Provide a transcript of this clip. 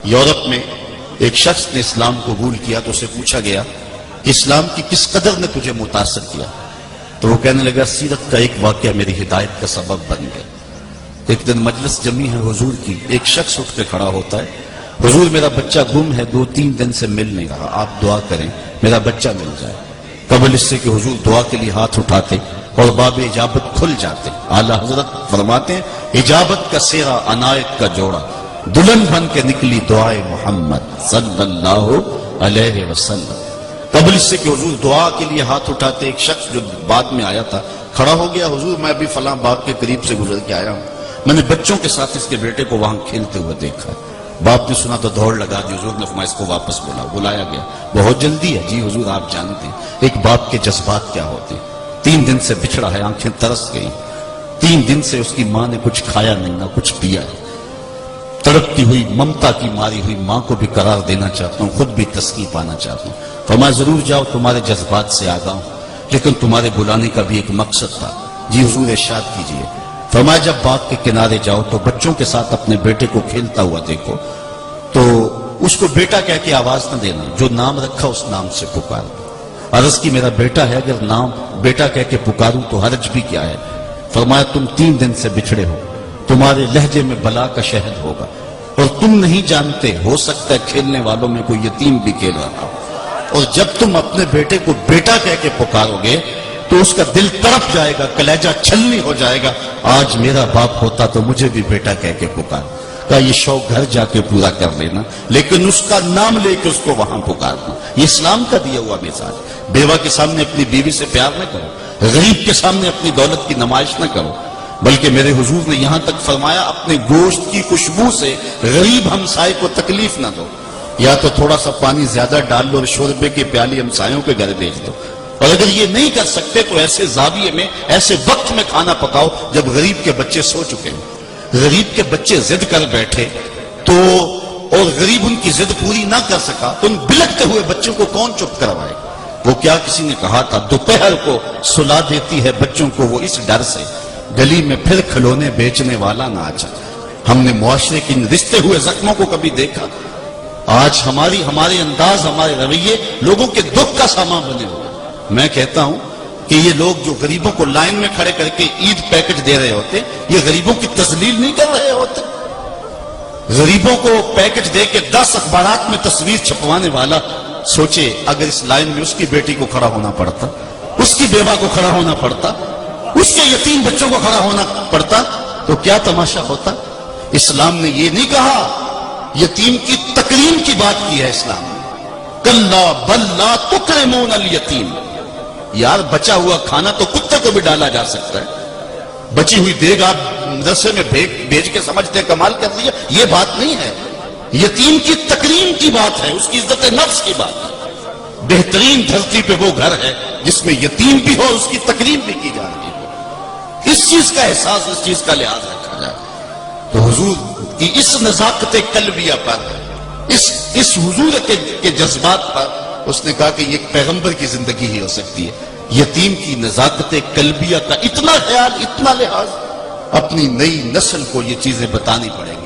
Europe میں ایک شخص نے اسلام قبول کیا تو اسے پوچھا گیا کہ اسلام کی کس قدر نے تجھے متاثر کیا؟ تو وہ کہنے لگا سیرت کا ایک واقعہ میری ہدایت کا سبب بن گیا۔ ایک دن مجلس جمی ہے حضور کی، ایک شخص اٹھ کے کھڑا ہوتا ہے، حضور میرا بچہ گم ہے، 2-3 دن سے مل نہیں رہا، آپ دعا کریں میرا بچہ مل جائے۔ قبل اس سے کہ حضور دعا کے لیے ہاتھ اٹھاتے اور باب اجابت کھل جاتے۔ اعلیٰ حضرت فرماتے ہیں اجابت کا سیرا عنایت کا جوڑا، دلہن بن کے نکلی دعائے محمد صلی اللہ علیہ وسلم۔ قبل اس سے کہ حضور دعا کے لیے ہاتھ اٹھاتے، ایک شخص جو بعد میں آیا تھا کھڑا ہو گیا، حضور میں ابھی فلاں باغ کے قریب سے گزر کے آیا ہوں، میں نے بچوں کے ساتھ اس کے بیٹے کو وہاں کھیلتے ہوئے دیکھا۔ باپ نے سنا تو دوڑ لگا دی، حضور نے فرمایا اس کو واپس بلایا گیا۔ بہت جلدی ہے جی حضور، آپ جانتے ہیں ایک باپ کے جذبات کیا ہوتے ہیں۔ 3 دن سے بچھڑا ہے، آنکھیں ترس گئی، 3 دن سے اس کی ماں نے کچھ کھایا نہیں نہ کچھ پیا ہے۔ تڑپتی ہوئی ممتا کی ماری ہوئی ماں کو بھی قرار دینا چاہتا ہوں، خود بھی تسکین پانا چاہتا ہوں۔ فرمایا ضرور جاؤ، تمہارے جذبات سے آگاہ ہوں، لیکن تمہارے بلانے کا بھی ایک مقصد تھا۔ جی حضور ارشاد کیجئے۔ فرمایا جب باغ کے کنارے جاؤ تو بچوں کے ساتھ اپنے بیٹے کو کھیلتا ہوا دیکھو تو اس کو بیٹا کہہ کے آواز نہ دینا، جو نام رکھا اس نام سے پکار دو۔ عرض کی میرا بیٹا ہے، اگر نام بیٹا کہہ کے پکاروں تو حرج بھی کیا ہے؟ فرمایا تم 3 دن سے بچھڑے ہو، تمہارے لہجے میں بلا کا شہد ہوگا اور تم نہیں جانتے، ہو سکتا ہے کھیلنے والوں میں کوئی یتیم بھی کھیل رہا ہو، اور جب تم اپنے بیٹے کو بیٹا کہہ کے پکارو گے تو اس کا دل تڑپ جائے گا، کلیجہ چھلنی ہو جائے گا، آج میرا باپ ہوتا تو مجھے بھی بیٹا کہہ کے پکار۔ کہا یہ شوق گھر جا کے پورا کر لینا، لیکن اس کا نام لے کے اس کو وہاں پکارنا۔ یہ اسلام کا دیا ہوا مزاج۔ بیوہ کے سامنے اپنی بیوی سے پیار نہ کرو، غریب کے سامنے اپنی دولت کی نمائش نہ کرو، بلکہ میرے حضور نے یہاں تک فرمایا اپنے گوشت کی خوشبو سے غریب ہمسائے کو تکلیف نہ دو، یا تو تھوڑا سا پانی زیادہ ڈال لو اور شوربے کی پیالی ہمسایوں کے گھر بھیج دو، اور اگر یہ نہیں کر سکتے تو ایسے زاویے میں ایسے وقت میں کھانا پکاؤ جب غریب کے بچے سو چکے ہیں۔ غریب کے بچے ضد کر بیٹھے تو اور غریب ان کی ضد پوری نہ کر سکا تو ان بلکتے ہوئے بچوں کو کون چپ کروائے؟ وہ کیا کسی نے کہا تھا دوپہر کو سلا دیتی ہے بچوں کو وہ اس ڈر سے گلی میں پھر کھلونے بیچنے والا نہ آ جائے۔ ہم نے معاشرے کے ان رشتے ہوئے زخموں کو کبھی دیکھا؟ آج ہمارے انداز، ہمارے رویے لوگوں کے دکھ کا سامان بنے ہوئے۔ میں کہتا ہوں کہ یہ لوگ جو غریبوں کو لائن میں کھڑے کر کے عید پیکج دے رہے ہوتے، یہ غریبوں کی تذلیل نہیں کر رہے ہوتے؟ غریبوں کو پیکج دے کے 10 اخبارات میں تصویر چھپوانے والا سوچے اگر اس لائن میں اس کی بیٹی کو کھڑا ہونا پڑتا، اس کی بیوہ کو کھڑا ہونا پڑتا، اس کے یتیم بچوں کو کھڑا ہونا پڑتا تو کیا تماشا ہوتا؟ اسلام نے یہ نہیں کہا، یتیم کی تکریم کی بات کی ہے اسلام نے۔ کلا بل لا تکرمون الیتیم، یار بچا ہوا کھانا تو کتے کو بھی ڈالا جا سکتا ہے، بچی ہوئی دیگ آپ مدرسے میں بھیج کے سمجھتے ہیں کمال کر دیا، یہ بات نہیں ہے۔ یتیم کی تکریم کی بات ہے، اس کی عزت نفس کی بات ہے۔ بہترین دھرتی پہ وہ گھر ہے جس میں یتیم بھی ہو، اس کی تکریم بھی کی جا رہی ہے، اس چیز کا احساس، اس چیز کا لحاظ رکھا جائے۔ تو حضور کی اس نزاکت قلبیہ پر، اس حضور کے جذبات پر اس نے کہا کہ یہ ایک پیغمبر کی زندگی ہی ہو سکتی ہے۔ یتیم کی نزاکت قلبیہ کا اتنا خیال، اتنا لحاظ، اپنی نئی نسل کو یہ چیزیں بتانی پڑیں گی۔